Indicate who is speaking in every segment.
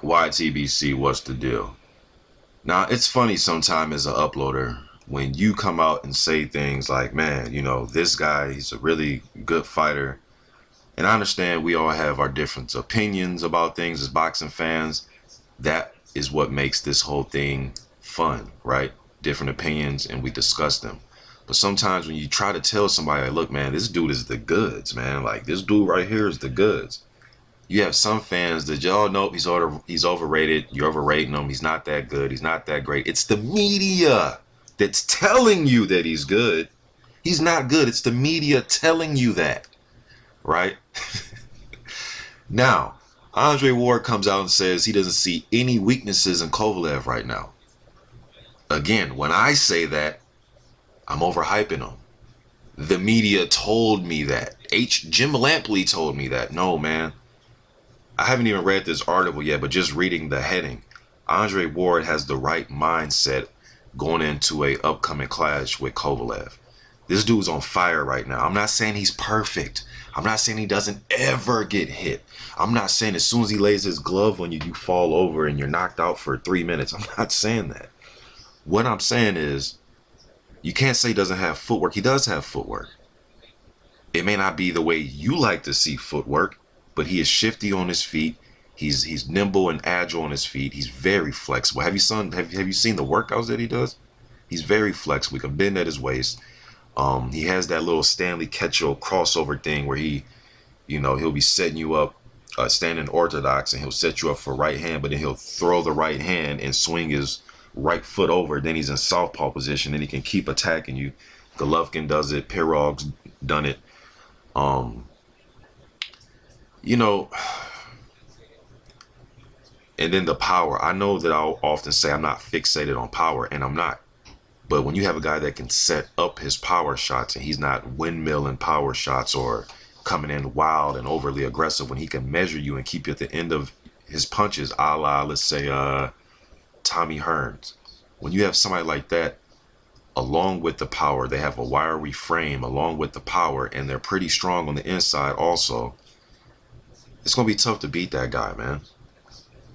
Speaker 1: YTBC, what's the deal? Now, it's funny sometimes as an uploader when you come out and say things like, man, you know, this guy, he's a really good fighter. And I understand we all have our different opinions about things as boxing fans. That is what makes this whole thing fun, right? Different opinions and we discuss them. But sometimes when you try to tell somebody, like, look, man, this dude is the goods, man. Like, this dude right here is the goods. You have some fans that y'all know he's overrated. You're overrating him. He's not that good. He's not that great. It's the media that's telling you that he's good. He's not good. It's the media telling you that, right? Now, Andre Ward comes out and says he doesn't see any weaknesses in Kovalev right now. Again, when I say that, I'm overhyping him. The media told me that. Jim Lampley told me that. No, man. I haven't even read this article yet, but just reading the heading, Andre Ward has the right mindset going into a upcoming clash with Kovalev. This dude's on fire right now. I'm not saying he's perfect. I'm not saying he doesn't ever get hit. I'm not saying as soon as he lays his glove on you, you fall over and you're knocked out for 3 minutes. I'm not saying that. What I'm saying is, you can't say he doesn't have footwork. He does have footwork. It may not be the way you like to see footwork, but he is shifty on his feet. He's nimble and agile on his feet. He's very flexible. Have you seen the workouts that he does? He's very flexible. He can bend at his waist. He has that little Stanley Ketchel crossover thing where he'll be setting you up, standing orthodox, and he'll set you up for right hand, but then he'll throw the right hand and swing his right foot over. Then he's in southpaw position, and he can keep attacking you. Golovkin does it. Pirog's done it. And then the power. I know that I'll often say I'm not fixated on power, and I'm not. But when you have a guy that can set up his power shots and he's not windmilling power shots or coming in wild and overly aggressive, when he can measure you and keep you at the end of his punches, a la, let's say, Tommy Hearns. When you have somebody like that, along with the power, they have a wiry frame along with the power, and they're pretty strong on the inside also. It's going to be tough to beat that guy, man.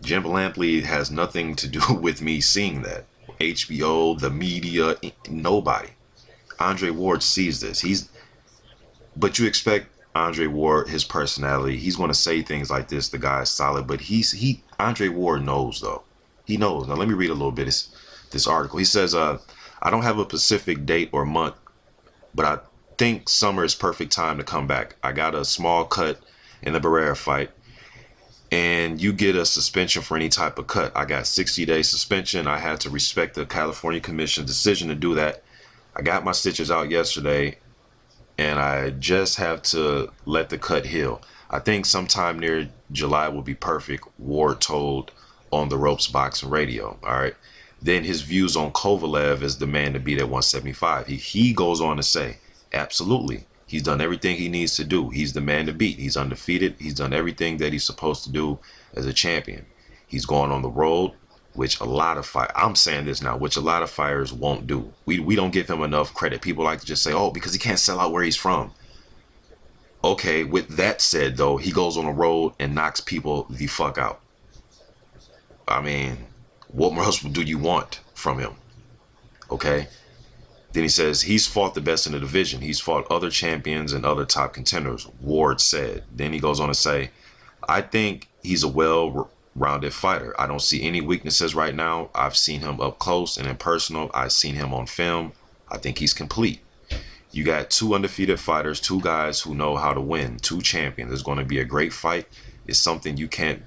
Speaker 1: Jim Lampley has nothing to do with me seeing that. HBO, the media, nobody. Andre Ward sees this. But you expect Andre Ward, his personality, he's going to say things like this. The guy is solid, but Andre Ward knows though. He knows. Now let me read a little bit of this article. He says, I don't have a specific date or month, but I think summer is perfect time to come back. I got a small cut in the Barrera fight, and you get a suspension for any type of cut. I got 60-day suspension. I had to respect the California Commission's decision to do that. I got my stitches out yesterday, and I just have to let the cut heal. I think sometime near July will be perfect, Ward told On the Ropes Boxing Radio. All right. Then his views on Kovalev as the man to beat at 175. He goes on to say, absolutely. He's done everything he needs to do. He's the man to beat. He's undefeated. He's done everything that he's supposed to do as a champion. He's going on the road, which a lot of I'm saying this now, which a lot of fighters won't do. We don't give him enough credit. People like to just say, oh, because he can't sell out where he's from. Okay, with that said, though, he goes on the road and knocks people the fuck out. I mean, what more else do you want from him? Okay? Then he says he's fought the best in the division. He's fought other champions and other top contenders, Ward said. Then he goes on to say, I think he's a well-rounded fighter. I don't see any weaknesses right now. I've seen him up close and in personal. I've seen him on film. I think he's complete. You got two undefeated fighters, two guys who know how to win, two champions. It's going to be a great fight. It's something you can't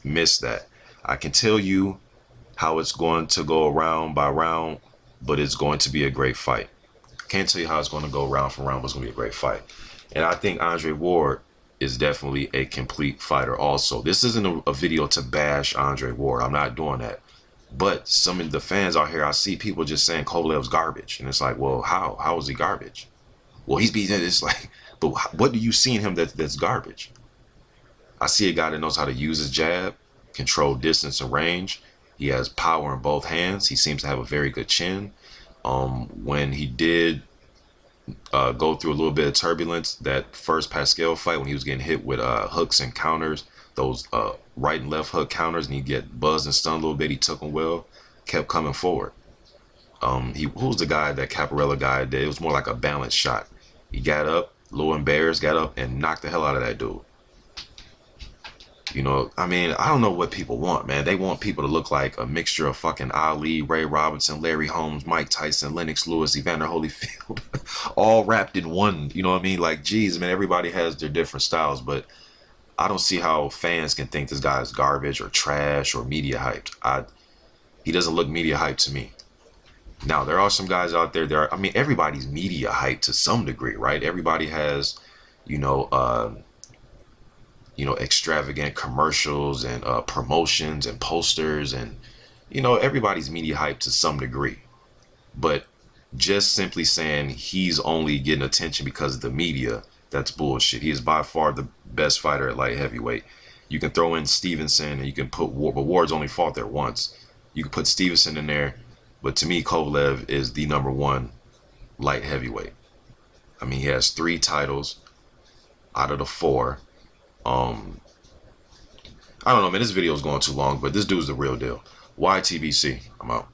Speaker 1: miss that. I can tell you how it's going to go round by round, but it's going to be a great fight. Can't tell you how it's going to go round for round, but it's going to be a great fight. And I think Andre Ward is definitely a complete fighter also. This isn't a video to bash Andre Ward. I'm not doing that. But some of the fans out here, I see people just saying Kovalev's garbage. And it's like, well, how? How is he garbage? Well, he's beating it. It's like, but what do you see in him that's garbage? I see a guy that knows how to use his jab, control distance and range. He has power in both hands. He seems to have a very good chin. When he did go through a little bit of turbulence, that first Pascal fight when he was getting hit with hooks and counters, those right and left hook counters, and he'd get buzzed and stunned a little bit. He took them well, kept coming forward. Who was the guy, that Caparella guy did? It was more like a balance shot. He got up, a little embarrassed, got up and knocked the hell out of that dude. You know, I mean, I don't know what people want, man. They want people to look like a mixture of fucking Ali, Ray Robinson, Larry Holmes, Mike Tyson, Lennox Lewis, Evander Holyfield, all wrapped in one. You know what I mean? Like, geez, man, everybody has their different styles, but I don't see how fans can think this guy is garbage or trash or media hyped. He doesn't look media hyped to me. Now, there are some guys out there, I mean, everybody's media hyped to some degree, right? Everybody has, you know, extravagant commercials and promotions and posters, and everybody's media hyped to some degree. But just simply saying he's only getting attention because of the media, that's bullshit. He is by far the best fighter at light heavyweight. You can throw in Stevenson, and you can put Ward, but Ward's only fought there once. You can put Stevenson in there, but to me, Kovalev is the #1 light heavyweight. I mean, he has 3 titles out of the 4. I don't know, man. This video is going too long, but this dude's the real deal. YTBC. I'm out.